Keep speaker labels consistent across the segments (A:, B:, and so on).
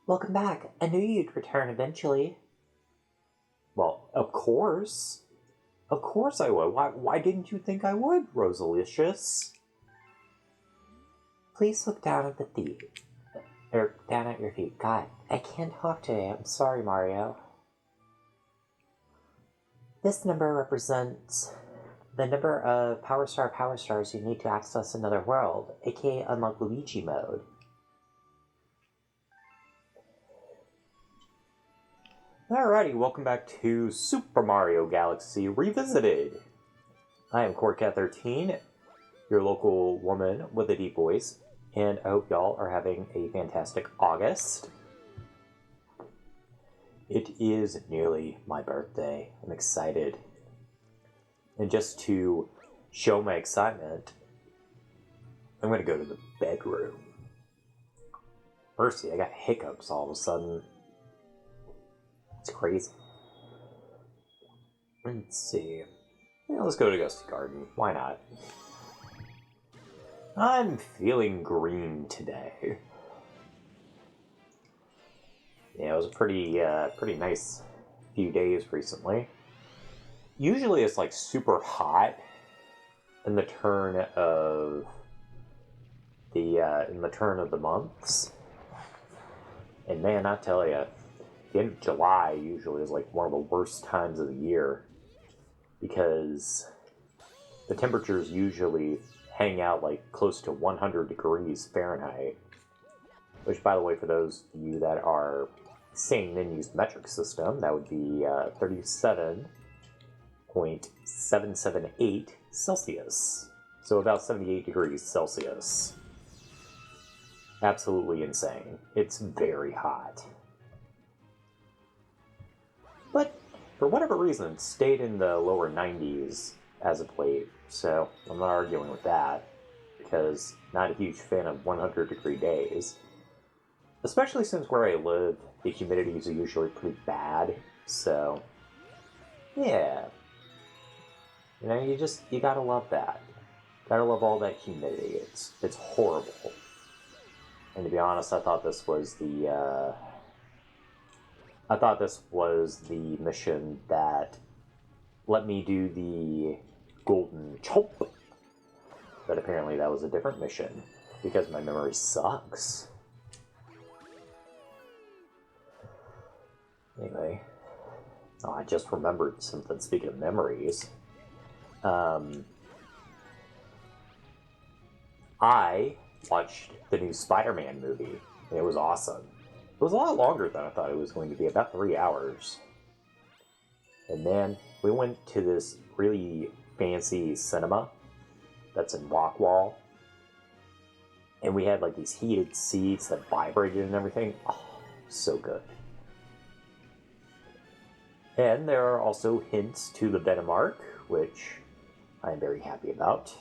A: Welcome back. I knew you'd return eventually. Well, of course. Of course I would. Why didn't you think I would, Rosalicious? Please look down at the feet. Or down at your feet. God, I can't talk today. I'm sorry, Mario. This number represents the number of Power Stars you need to access another world, aka unlock Luigi mode. Alrighty, welcome back to Super Mario Galaxy Revisited. I am CoreCat13, your local woman with a deep voice, and I hope y'all are having a fantastic August. It is nearly my birthday. I'm excited. And just to show my excitement, I'm going to go to the bedroom. Mercy, I got hiccups all of a sudden. It's crazy. Let's see. Yeah, let's go to Gusty Garden. Why not? I'm feeling green today. Yeah, it was a pretty nice few days recently. Usually it's like super hot in the turn of the months. And man, I tell you, the end of July usually is like one of the worst times of the year because the temperatures usually hang out like close to 100 degrees Fahrenheit, which, by the way, for those of you that are seeing Ninja's metric system, that would be 37.778 Celsius. So about 78 degrees Celsius. Absolutely insane. It's very hot. But for whatever reason, it stayed in the lower 90s as of late, so I'm not arguing with that, because not a huge fan of 100-degree days. Especially since where I live, the humidity is usually pretty bad, so yeah. You know, you gotta love that. Gotta love all that humidity. It's horrible. And to be honest, I thought this was the mission that let me do the golden chomp. But apparently that was a different mission, because my memory sucks. Anyway. Oh, I just remembered something, speaking of memories. I watched the new Spider-Man movie, and it was awesome. It was a lot longer than I thought it was going to be, about 3 hours. And then we went to this really fancy cinema that's in Rockwall. And we had like these heated seats that vibrated and everything. Oh, so good. And there are also hints to the Venom arc, which I'm very happy about.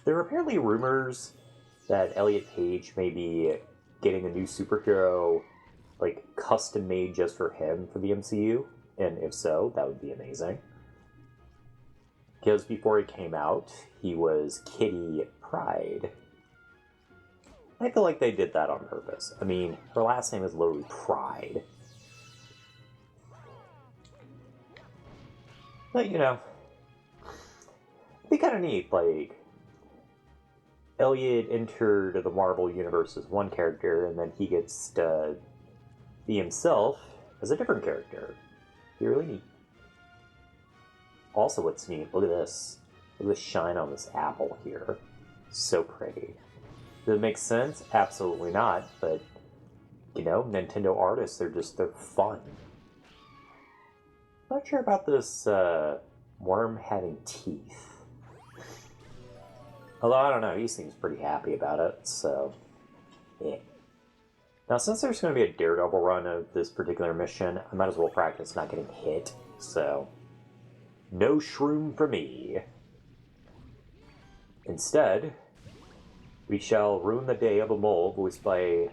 A: There are apparently rumors that Elliot Page may be getting a new superhero, like, custom made just for him for the MCU, and if so, that would be amazing. Because before he came out, he was Kitty Pryde. I feel like they did that on purpose. I mean, her last name is literally Pryde. But, you know, it'd be kind of neat, like, Elliot entered the Marvel Universe as one character, and then he gets to be himself as a different character. It'd be really neat. Also, what's neat, look at this. Look at the shine on this apple here. So pretty. Does it make sense? Absolutely not, but, you know, Nintendo artists, they're fun. Not sure about this worm having teeth. Although, I don't know, he seems pretty happy about it, so, yeah. Now, since there's going to be a Daredevil run of this particular mission, I might as well practice not getting hit, so no shroom for me. Instead, we shall ruin the day of a mole voiced by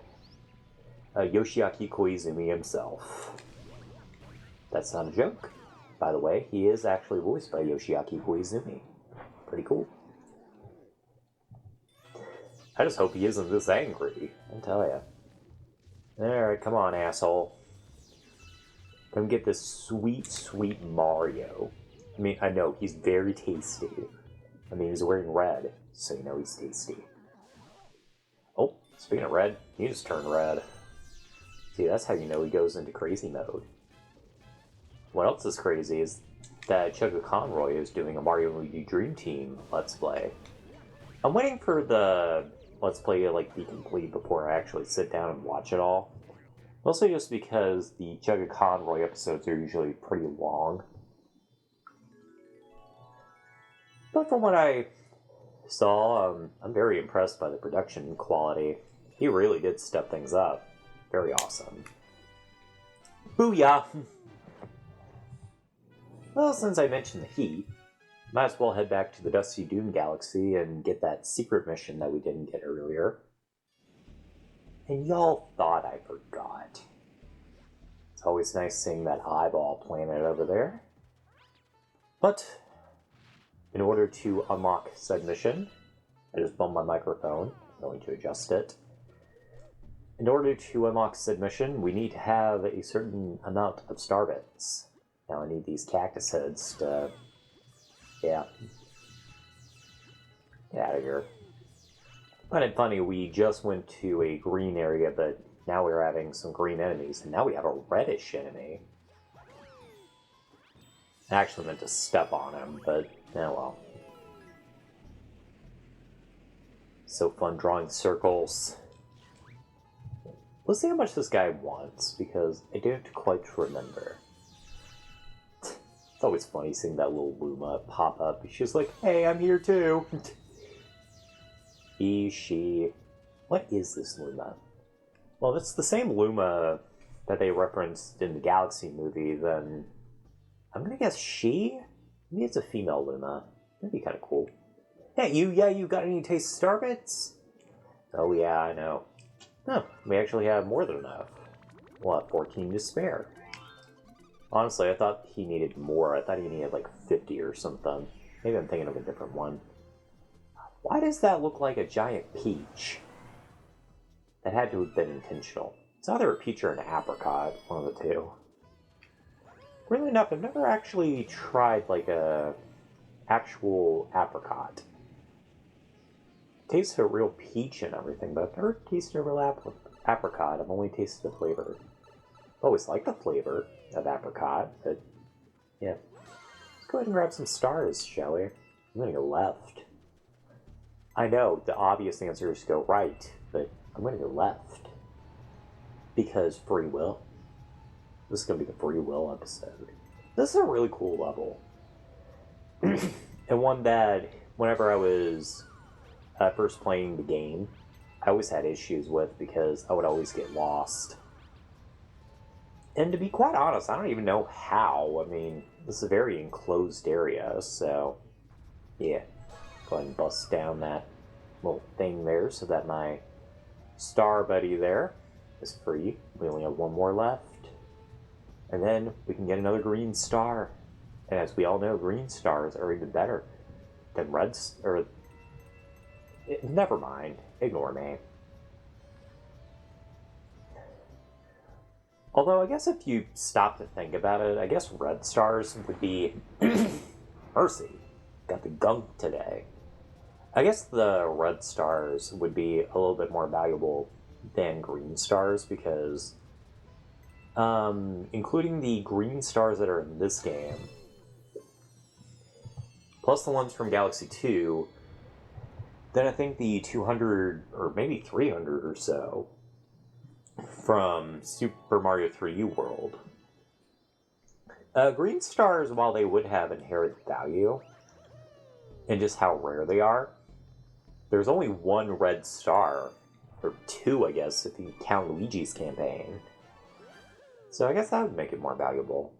A: Yoshiaki Koizumi himself. That's not a joke. By the way, he is actually voiced by Yoshiaki Koizumi. Pretty cool. I just hope he isn't this angry, I tell ya. Alright, come on, asshole. Come get this sweet, sweet Mario. I mean, I know, he's very tasty. I mean, he's wearing red, so you know he's tasty. Oh, speaking of red, he just turned red. See, that's how you know he goes into crazy mode. What else is crazy is that Chugga Conroy is doing a Mario Luigi Dream Team Let's Play. I'm waiting for the Let's Play to be complete before I actually sit down and watch it all. Mostly just because the Chugga Conroy episodes are usually pretty long. But from what I saw, I'm very impressed by the production quality. He really did step things up. Very awesome. Booyah! Well, since I mentioned the heat, might as well head back to the Dusty Dune Galaxy and get that secret mission that we didn't get earlier. And y'all thought I forgot. It's always nice seeing that eyeball planet over there. But, in order to unlock said mission, I just bumped my microphone. I'm going to adjust it. In order to unlock said mission, we need to have a certain amount of star bits. Now I need these cactus heads to... yeah. Get out of here. But it's funny, we just went to a green area, but now we're having some green enemies, and now we have a reddish enemy. I actually meant to step on him, but oh well. So fun drawing circles. Let's see how much this guy wants, because I don't quite remember. It's always funny seeing that little Luma pop up. She's like, hey, I'm here too. He, she... What is this Luma? Well, if it's the same Luma that they referenced in the Galaxy movie, then I'm gonna guess she? Maybe it's a female Luma. That'd be kind of cool. Hey, you got any taste star bits? Oh yeah, I know. Huh, we actually have more than enough. We'll have 14 to spare. Honestly, I thought he needed more. I thought he needed 50 or something. Maybe I'm thinking of a different one. Why does that look like a giant peach? That had to have been intentional. It's either a peach or an apricot, one of the two. Really enough, I've never actually tried a actual apricot. Tastes a real peach and everything, but I've never tasted a real apricot. I've only tasted the flavor. I've always liked the flavor of apricot, but yeah. Let's go ahead and grab some stars, shall we? I'm gonna go left. I know, the obvious answer is go right, but I'm gonna go left. Because free will. This is gonna be the free will episode. This is a really cool level. And one that, whenever I was first playing the game, I always had issues with because I would always get lost. And to be quite honest, I don't even know how. I mean, this is a very enclosed area, so yeah. Go ahead and bust down that little thing there so that my star buddy there is free. We only have one more left. And then we can get another green star. And as we all know, green stars are even better than reds, or... never mind. Ignore me. Although, I guess if you stop to think about it, I guess red stars would be... Mercy. Got the gunk today. I guess the red stars would be a little bit more valuable than green stars because... including the green stars that are in this game, plus the ones from Galaxy 2, then I think the 200 or maybe 300 or so from Super Mario 3U World. Green stars, while they would have inherent value, and just how rare they are, there's only one red star, or two, I guess, if you count Luigi's campaign. So I guess that would make it more valuable.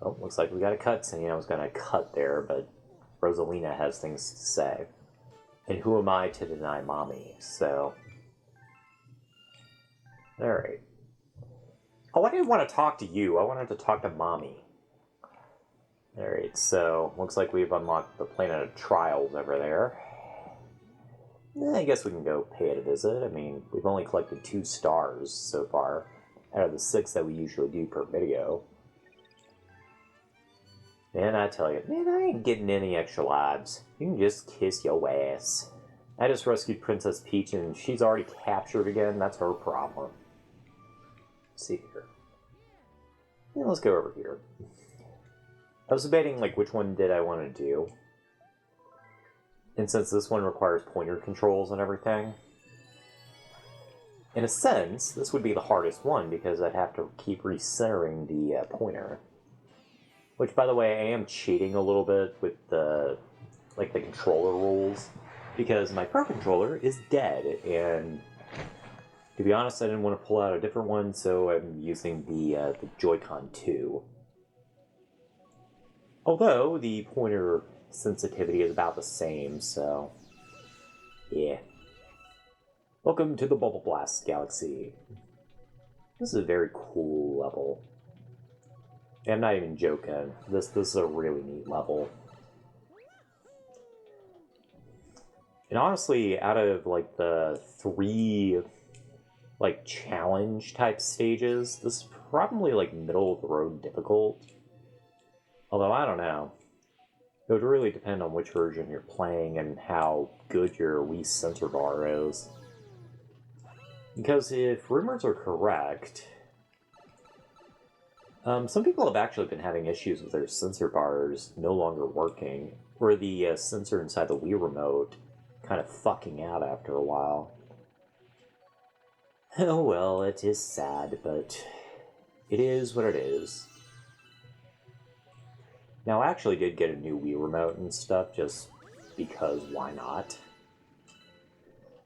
A: Oh, looks like we got a cutscene. I was going to cut there, but Rosalina has things to say. And who am I to deny mommy? So... Alright. Oh, I didn't want to talk to you. I wanted to talk to mommy. Alright, so looks like we've unlocked the Planet of Trials over there. I guess we can go pay it a visit. I mean, we've only collected 2 stars so far, out of the 6 that we usually do per video. Man, I tell you, man, I ain't getting any extra lives. You can just kiss your ass. I just rescued Princess Peach and she's already captured again. That's her problem. Let's see here. Yeah, let's go over here. I was debating, like, which one did I want to do. And since this one requires pointer controls and everything, in a sense, this would be the hardest one because I'd have to keep recentering the pointer. Which, by the way, I am cheating a little bit with the controller rules because my Pro Controller is dead, and to be honest, I didn't want to pull out a different one, so I'm using the Joy-Con 2. Although the pointer sensitivity is about the same, so yeah. Welcome to the Bubble Blast Galaxy. This is a very cool level. I'm not even joking. This is a really neat level. And honestly, out of like the 3 like challenge type stages, this is probably like middle of the road difficult. Although I don't know. It would really depend on which version you're playing and how good your Wii sensor bar is. Because if rumors are correct, some people have actually been having issues with their sensor bars no longer working, or the sensor inside the Wii remote kind of fucking out after a while. Oh well, it is sad, but it is what it is. Now, I actually did get a new Wii remote and stuff, just because why not?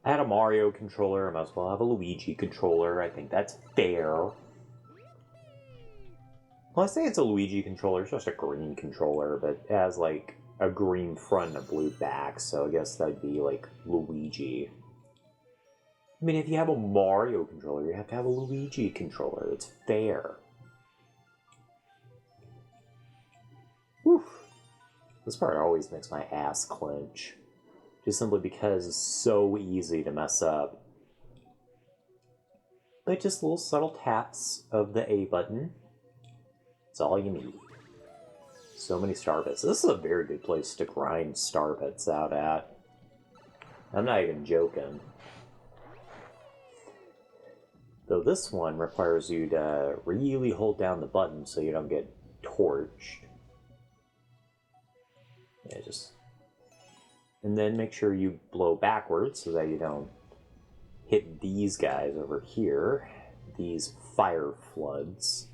A: I had a Mario controller, I might as well have a Luigi controller, I think that's fair. Well, I say it's a Luigi controller, it's just a green controller, but it has, like, a green front and a blue back, so I guess that'd be, like, Luigi. I mean, if you have a Mario controller, you have to have a Luigi controller, it's fair. Whew. This part always makes my ass clench. Just simply because it's so easy to mess up. But just little subtle taps of the A button. That's all you need. So many star bits. This is a very good place to grind star bits out at. I'm not even joking. Though this one requires you to really hold down the button so you don't get torched. Yeah, just... And then make sure you blow backwards so that you don't hit these guys over here. These fire floods.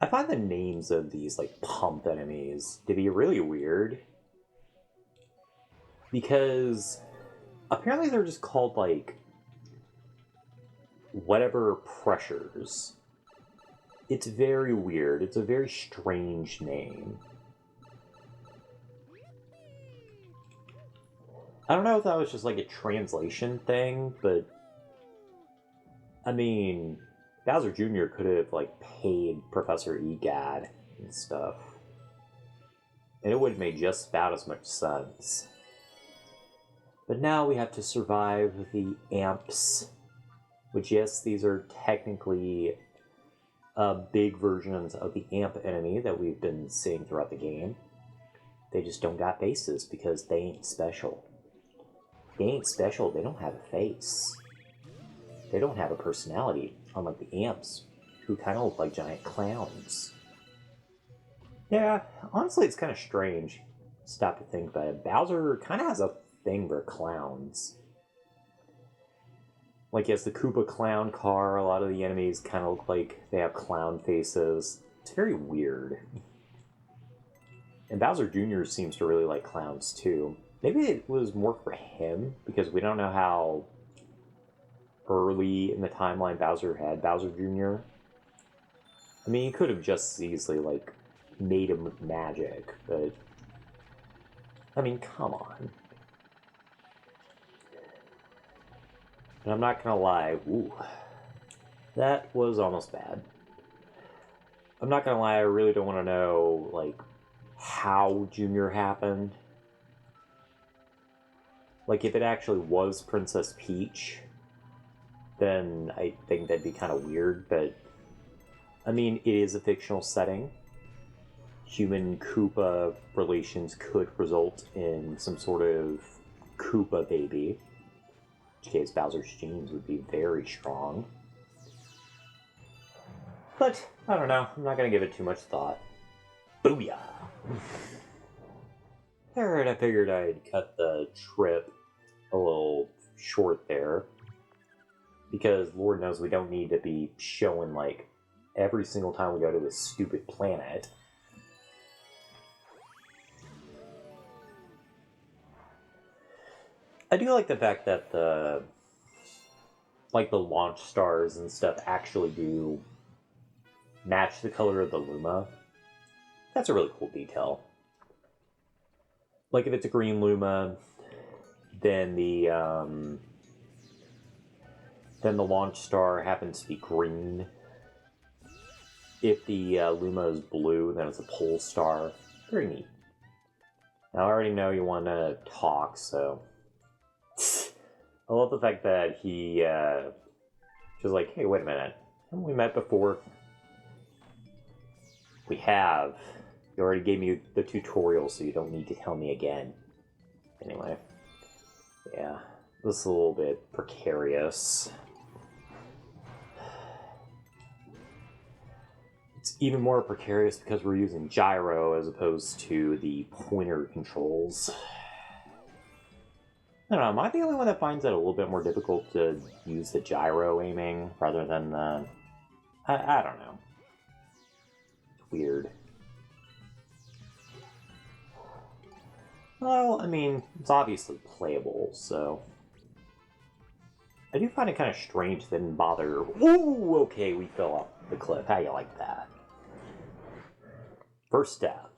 A: I find the names of these, like, pump enemies to be really weird. Because apparently they're just called, like, whatever pressures. It's very weird. It's a very strange name. I don't know if that was just like a translation thing, but I mean, Bowser Jr. could have like paid Professor Egad and stuff, and it would have made just about as much sense. But now we have to survive the amps, which, yes, these are technically big versions of the amp enemy that we've been seeing throughout the game. They just don't got faces because they ain't special. They ain't special, they don't have a face. They don't have a personality, unlike the amps, who kind of look like giant clowns. Yeah, honestly, it's kind of strange. Stop to think about it. Bowser kind of has a thing for clowns. Like, yes, the Koopa clown car, a lot of the enemies kind of look like they have clown faces. It's very weird. And Bowser Jr. seems to really like clowns, too. Maybe it was more for him, because we don't know how early in the timeline Bowser had Bowser Jr. I mean, he could have just easily, like, made him with magic, but... I mean, come on. And I'm not gonna lie, ooh, that was almost bad. I'm not gonna lie, I really don't want to know, like, how Junior happened. Like, if it actually was Princess Peach, then I think that'd be kind of weird, but I mean, it is a fictional setting. Human Koopa relations could result in some sort of Koopa baby, in which case Bowser's genes would be very strong. But, I don't know, I'm not gonna give it too much thought. Booyah! Alright, I figured I'd cut the trip a little short there, because Lord knows we don't need to be showing, like, every single time we go to this stupid planet. I do like the fact that the launch stars and stuff actually do match the color of the Luma. That's a really cool detail. Like, if it's a green Luma, then the launch star happens to be green. If the Luma is blue, then it's a pole star. Very neat. Now, I already know you want to talk, so... I love the fact that he was like, hey, wait a minute. Haven't we met before? We have. You already gave me the tutorial, so you don't need to tell me again. Anyway. Yeah. This is a little bit precarious. It's even more precarious because we're using gyro as opposed to the pointer controls. I don't know, am I the only one that finds it a little bit more difficult to use the gyro aiming rather than the... I don't know. It's weird. Well, I mean, it's obviously playable, so... I do find it kind of strange they didn't bother... Ooh, okay, we fell off the cliff. How you like that? First death.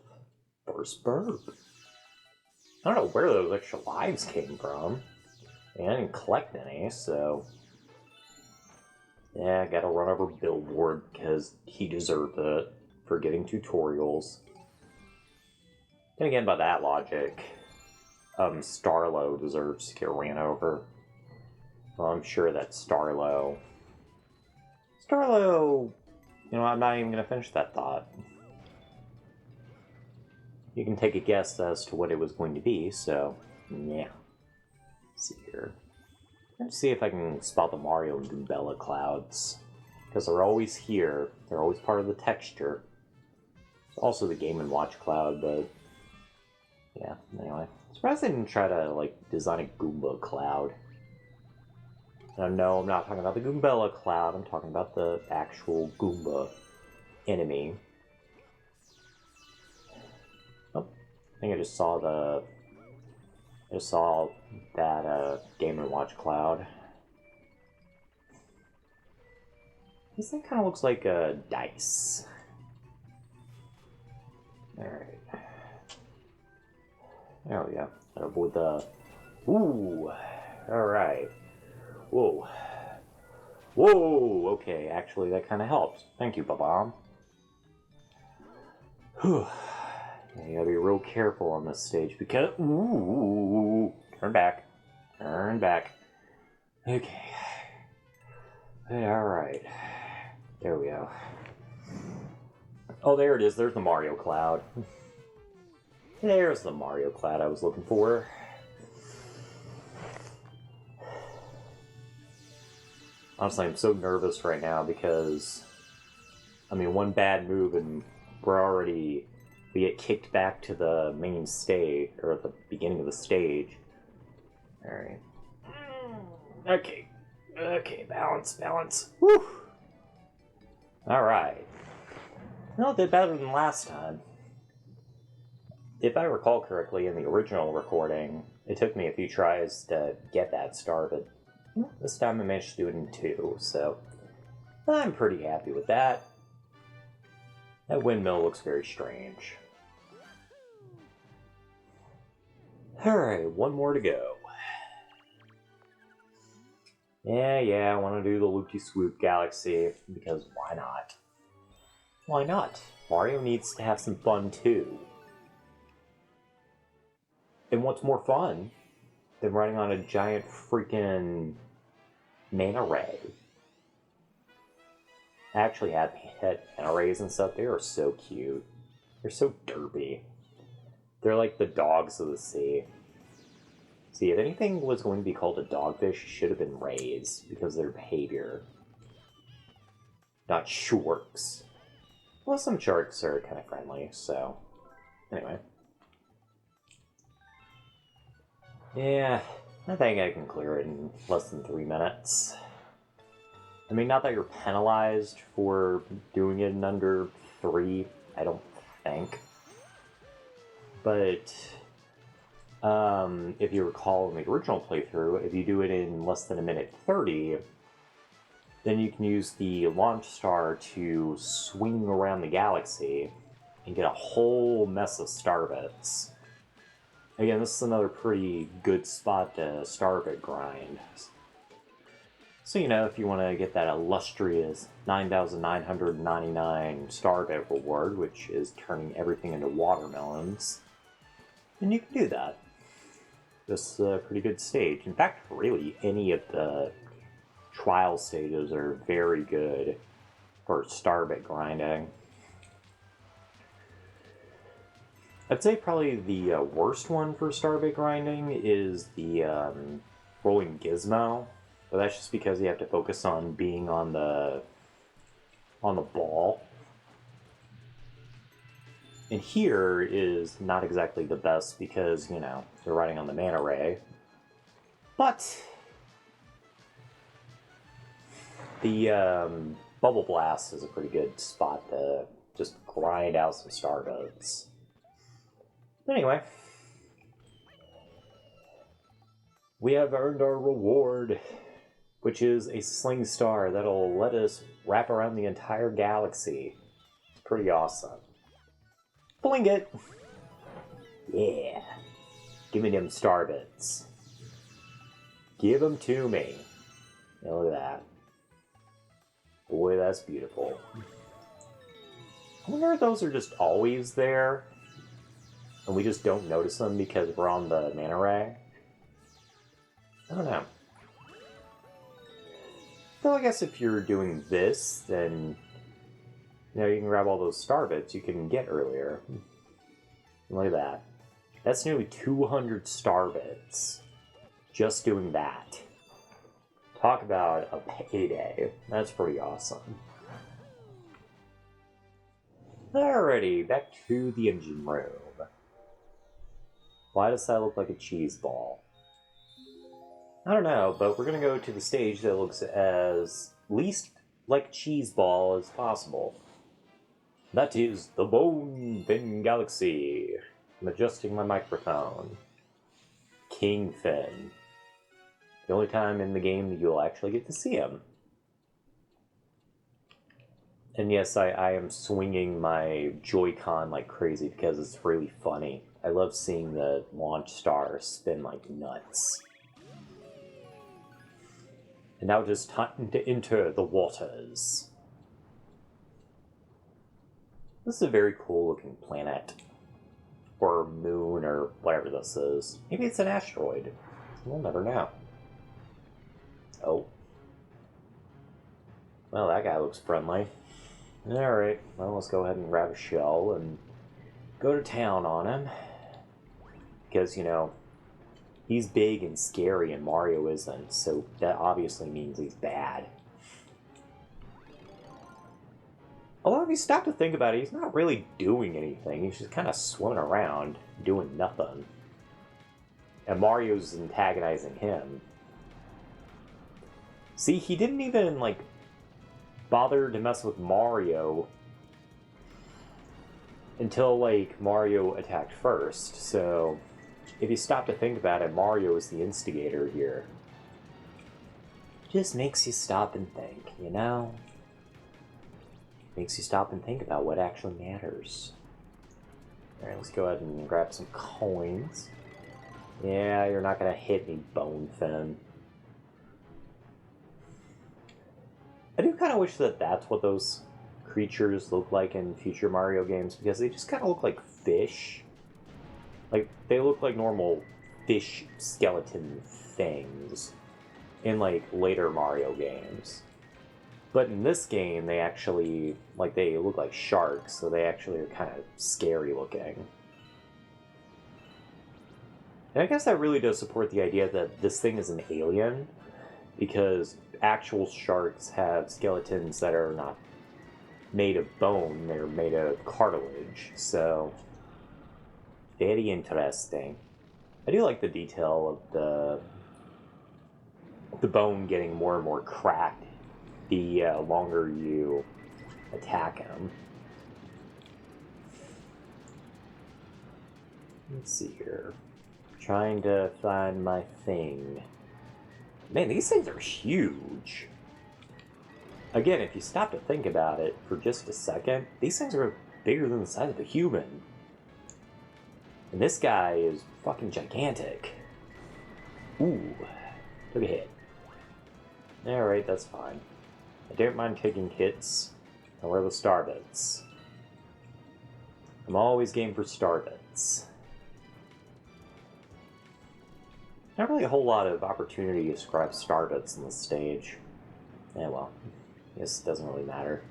A: First burp. I don't know where those extra lives came from. And I didn't collect any, so... Yeah, I gotta run over Billboard because he deserved it for giving tutorials. Then again, by that logic, Starlo deserves to get ran over. Well, I'm sure that Starlo... You know, I'm not even gonna finish that thought. You can take a guess as to what it was going to be, so, yeah. Let's see here. Let's see if I can spot the Mario and Goombella clouds. Because they're always here. They're always part of the texture. It's also the Game & Watch cloud, but... Yeah, anyway. Surprised they didn't try to, like, design a Goomba cloud. No, I'm not talking about the Goombella cloud. I'm talking about the actual Goomba enemy. I think I just saw that Game & Watch cloud. This thing kind of looks like a dice. Alright. There we go. Gotta avoid the... Ooh! Alright. Whoa. Whoa! Okay, actually that kind of helped. Thank you, Babam. Whew. You gotta be real careful on this stage because... Ooh! Turn back. Turn back. Okay. Alright. There we go. Oh, there it is. There's the Mario cloud. There's the Mario cloud I was looking for. Honestly, I'm so nervous right now because... I mean, one bad move and we get kicked back to the main stage, or at the beginning of the stage. Alright. Okay. Okay, balance. Woo! Alright. Well, it did better than last time. If I recall correctly, in the original recording, it took me a few tries to get that star, but this time I managed to do it in 2, so I'm pretty happy with that. That windmill looks very strange. Alright, one more to go. Yeah, I want to do the Loopty Swoop Galaxy, because why not? Why not? Mario needs to have some fun too. And what's more fun than running on a giant freaking mana ray? I actually had mana rays and stuff. They are so cute. They're so derpy. They're like the dogs of the sea. See, if anything was going to be called a dogfish, it should have been rays because of their behavior. Not sharks. Well, some sharks are kind of friendly, so... Anyway. Yeah, I think I can clear it in less than 3 minutes. I mean, not that you're penalized for doing it in under 3, I don't think. But, if you recall in the original playthrough, if you do it in less than 1:30, then you can use the launch star to swing around the galaxy and get a whole mess of star bits. Again, this is another pretty good spot to star bit grind. So, you know, if you want to get that illustrious 9,999 star bit reward, which is turning everything into watermelons, then you can do that. This is a pretty good stage. In fact, really, any of the trial stages are very good for star bit grinding. I'd say probably the worst one for star bit grinding is the rolling gizmo, but that's just because you have to focus on being on the ball. And here is not exactly the best because, you know, they're riding on the mana ray. But the Bubble Blast is a pretty good spot to just grind out some star bits. Anyway, we have earned our reward, which is a sling star that'll let us wrap around the entire galaxy. It's pretty awesome. Bling it! Yeah. Give me them star bits. Give them to me. Yeah, look at that. Boy, that's beautiful. I wonder if those are just always there, and we just don't notice them because we're on the mana ray. I don't know. Though I guess if you're doing this, then you know you can grab all those star bits you can get earlier. Look at that. That's nearly 200 star bits. Just doing that. Talk about a payday. That's pretty awesome. Alrighty, back to the engine room. Why does that look like a cheese ball? I don't know, but we're gonna go to the stage that looks as least like a cheese ball as possible. That is the Bone Fin Galaxy. I'm adjusting my microphone. King Fin. The only time in the game that you'll actually get to see him. And yes, I am swinging my Joy-Con like crazy because it's really funny. I love seeing the launch star spin like nuts. And now it is time to enter the waters. This is a very cool looking planet. Or moon, or whatever this is. Maybe it's an asteroid. We'll never know. Oh. Well, that guy looks friendly. Alright, well, let's go ahead and grab a shell and go to town on him. Because, you know, he's big and scary and Mario isn't, so that obviously means he's bad. Although if you stop to think about it, he's not really doing anything. He's just kind of swimming around, doing nothing. And Mario's antagonizing him. See, he didn't even, like, bother to mess with Mario until, like, Mario attacked first. So, if you stop to think about it, Mario is the instigator here. Just makes you stop and think, you know? Makes you stop and think about what actually matters. Alright, let's go ahead and grab some coins. Yeah, you're not gonna hit me, Bone Fin. I do kind of wish that that's what those creatures look like in future Mario games, because they just kind of look like fish. Like, they look like normal fish skeleton things in, like, later Mario games. But in this game, they actually, like, they look like sharks, so they actually are kind of scary looking. And I guess that really does support the idea that this thing is an alien, because actual sharks have skeletons that are not made of bone, they're made of cartilage, so very interesting. I do like the detail of the bone getting more and more cracked the longer you attack him. Let's see here. Trying to find my thing. Man, these things are huge. Again, if you stop to think about it for just a second, these things are bigger than the size of a human. And this guy is fucking gigantic. Ooh, took a hit. Alright, that's fine. I don't mind taking hits. I wear the star bits. I'm always game for star bits. Not really a whole lot of opportunity to grab star bits in this stage. Yeah, well, I guess it doesn't really matter.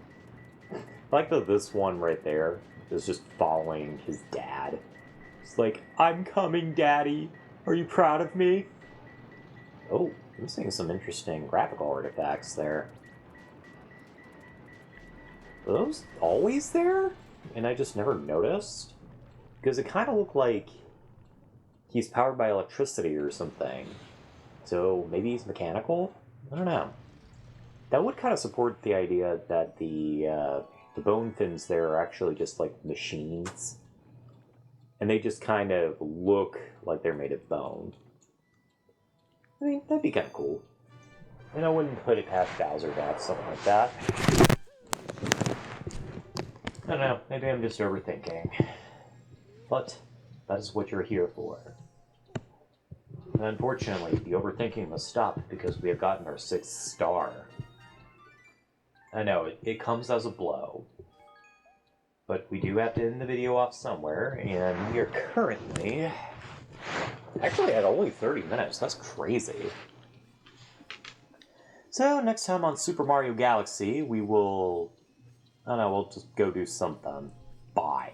A: I like that this one right there is just following his dad. It's like, I'm coming, Daddy. Are you proud of me? Oh, I'm seeing some interesting graphical artifacts there. Are those always there? And I just never noticed? Because it kind of looked like he's powered by electricity or something. So maybe he's mechanical? I don't know. That would kind of support the idea that the bone fins there are actually just like machines. And they just kind of look like they're made of bone. I mean, that'd be kind of cool. And I wouldn't put it past Bowser to have something like that. I don't know, maybe I'm just overthinking. But that is what you're here for. And unfortunately, the overthinking must stop because we have gotten our 6th star. I know, it comes as a blow. But we do have to end the video off somewhere, and we are currently... Actually at only 30 minutes, that's crazy. So, next time on Super Mario Galaxy, we will... I don't know, we'll just go do something. Bye.